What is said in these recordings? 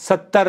70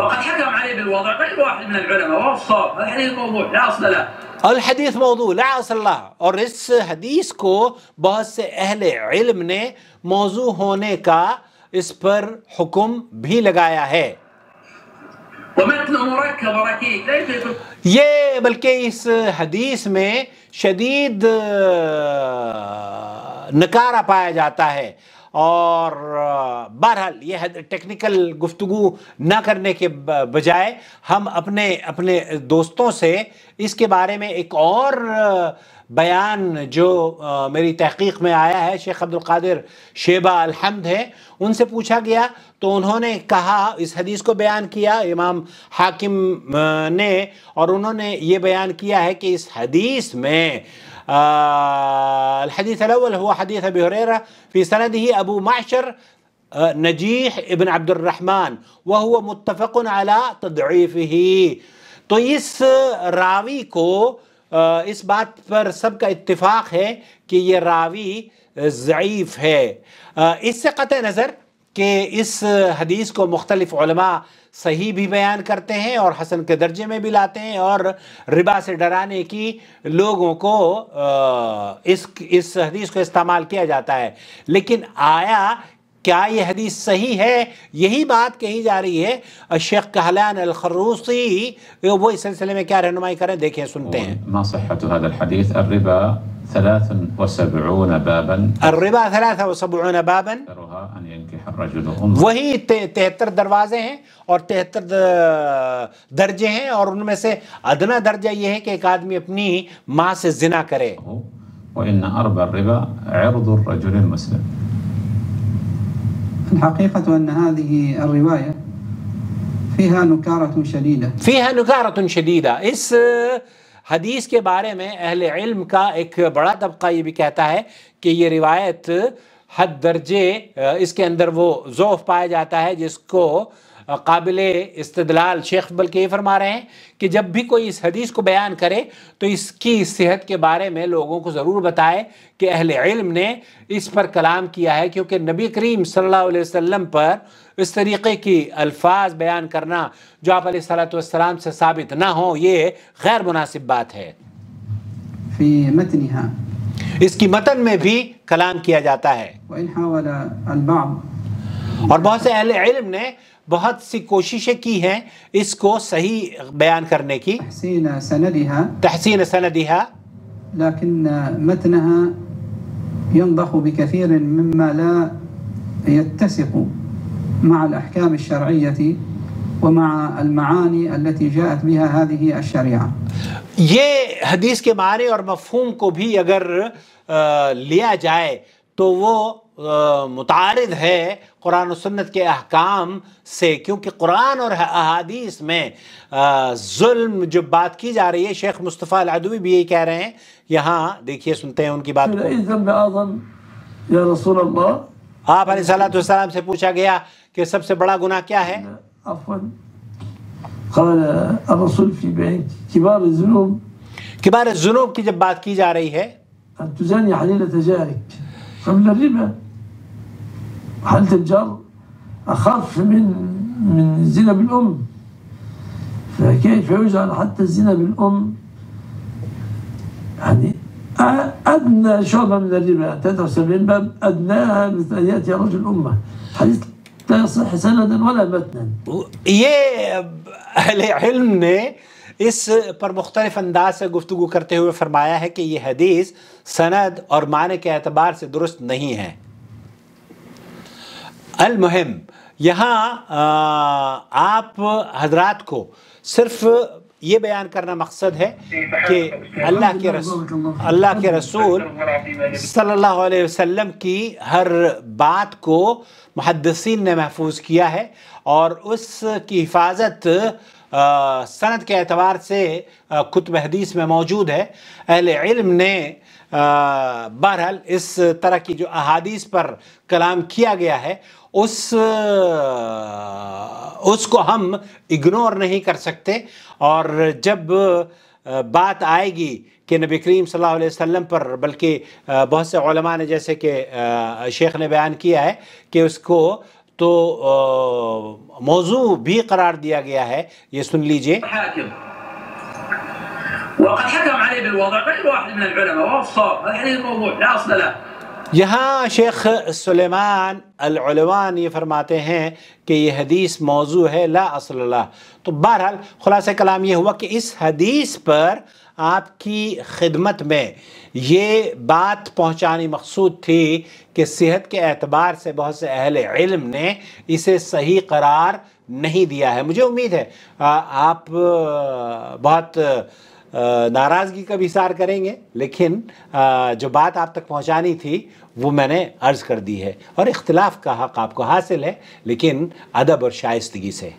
وقد حكم عليه بالوضع غير واحد من العلماء وهو الصواب. هذا حديث موضوع لا أصل له. الحدیث موضوع لا اصل لہ، اور اس حدیث کو بہت سے اہل علم نے موضوع ہونے کا اس پر حکم بھی لگایا ہے۔ یہ بلکہ اس حدیث میں شدید نکارہ پایا جاتا ہے، اور بہرحال یہ ٹیکنیکل گفتگو نہ کرنے کے بجائے ہم اپنے دوستوں سے اس کے بارے میں ایک اور بیان جو میری تحقیق میں آیا ہے، شیخ عبدالقادر شیبہ الحمد ہے، ان سے پوچھا گیا تو انہوں نے کہا، اس حدیث کو بیان کیا امام حاکم نے، اور انہوں نے یہ بیان کیا ہے کہ اس حدیث میں الحديث الأول هو حديث أبي هريرة في سنده أبو معشر نجيح ابن عبد الرحمن وهو متفق على تضعيفه۔ تو اس راوی کو اس بات پر سب کا اتفاق ہے کہ یہ راوی ضعیف ہے۔ اس سے قطع نظر کہ اس حدیث کو مختلف علماء صحیح بھی بیان کرتے ہیں اور حسن کے درجے میں بھی لاتے ہیں، اور ربا سے ڈرانے کی لوگوں کو اس حدیث کو استعمال کیا جاتا ہے، لیکن آیا کیا یہ حدیث صحیح ہے؟ یہی بات کہی جا رہی ہے۔ الشیخ کہلان الخروصی وہ اس سلسلے میں کیا رہنمائی کریں، دیکھیں سنتے ہیں۔ ما صحة هذا الحديث؟ الربا 73 بابا، الربا 73 بابا، أن ينكح الرجل أمه، وہی 73 دروازے ہیں اور 73 درجے ہیں، اور ان میں سے ادنا درجہ یہ ہے کہ ایک آدمی اپنی ماں سے زنا کرے۔ وإن أربى الربا عرض الرجل المسلم۔ الحقيقة أن هذه الرواية فيها نكارة شديدة، فيها نكارة شديدة۔ اس حدیث کے بارے میں اہل علم کا ایک بڑا طبقہ یہ بھی کہتا ہے کہ یہ روایت حد درجے اس کے اندر وہ ضعف پایا جاتا ہے جس کو قابل استدلال، شیخ بلکہ یہ فرما رہے ہیں کہ جب بھی کوئی اس حدیث کو بیان کرے تو اس کی صحت کے بارے میں لوگوں کو ضرور بتائے کہ اہل علم نے اس پر کلام کیا ہے، کیونکہ نبی کریم صلی اللہ علیہ وسلم پر اس طریقے کی الفاظ بیان کرنا جو آپ علیہ السلام سے ثابت نہ ہو، یہ غیر مناسب بات ہے۔ في متنها، اس کی متن میں بھی کلام کیا جاتا ہے، وإن حاول البعض، اور بہت سے اہل علم نے بہت سی کوششیں کی ہیں اس کو صحیح بیان کرنے کی، تحسين سندها، تحسین سندها، لكن متنها ينضخ بكثير مما لا يتسق مع الأحكام الشرعية ومع المعاني التي جاءت بها هذه الشريعة۔ یہ حدیث کے معنی اور مفہوم کو بھی اگر لیا جائے تو وہ متعارض ہے قرآن و سنت کے احکام سے، کیونکہ قرآن اور احادیث میں ظلم جو بات کی جا رہی ہے، شیخ مصطفیٰ العدوی بھی یہی کہہ رہے ہیں، یہاں دیکھیے سنتے ہیں ان کی بات کو۔ یا رسول اللہ، آپ علیہ السلام سے پوچھا گیا کہ سب سے بڑا گناہ کیا ہے؟ عفوا، قال الرسول في بيان كبار الذنوب، کبار الذنوب کی جب بات کی جا رہی ہے، أن تزاني حليلة جارك قبل الربا، حليلة الجار أخف من الزنا بالأم، فكيف يجعل حتى الزنا بالأم يعني أدنى شعبة من الربا؟ 73 باب أدناها مثل أن يأتي رجل أمة، حديث لا يصح سندا ولا متنا۔ یہ اہل علم نے اس پر مختلف انداز سے گفتگو کرتے ہوئے فرمایا ہے کہ یہ حدیث سند اور معنی کے اعتبار سے درست نہیں ہے۔ المہم یہاں آپ حضرات کو صرف یہ بیان کرنا مقصد ہے کہ اللہ کے رسول صلی اللہ علیہ وسلم کی ہر بات کو محدثین نے محفوظ کیا ہے، اور اس کی حفاظت سند کے اعتبار سے کتب حدیث میں موجود ہے۔ اہل علم نے بہرحال اس طرح کی جو احادیث پر کلام کیا گیا ہے اس کو ہم اگنور نہیں کر سکتے، اور جب بات آئے گی کہ نبی کریم صلی اللہ علیہ وسلم پر، بلکہ بہت سے علماء نے جیسے کہ شیخ نے بیان کیا ہے کہ اس کو تو موضوع بھی قرار دیا گیا ہے، یہ سن لیجئے۔ وقد حكم عليه بالوضع غير واحد من العلماء وهو الصواب، هذا حديث موضوع لا اصل له۔ یہاں شیخ سلیمان العلوان یہ فرماتے ہیں کہ یہ حدیث موضوع ہے، لا اصل لہ۔ تو بہرحال خلاصہ کلام یہ ہوا کہ اس حدیث پر آپ کی خدمت میں یہ بات پہنچانی مقصود تھی کہ صحت کے اعتبار سے بہت سے اہل علم نے اسے صحیح قرار نہیں دیا ہے۔ مجھے امید ہے آپ بہت ناراضگی کا بھی اظہار کریں گے، لیکن جو بات آپ تک پہنچانی تھی وہ میں نے عرض کر دی ہے، اور اختلاف کا حق آپ کو حاصل ہے، لیکن ادب اور شائستگی سے۔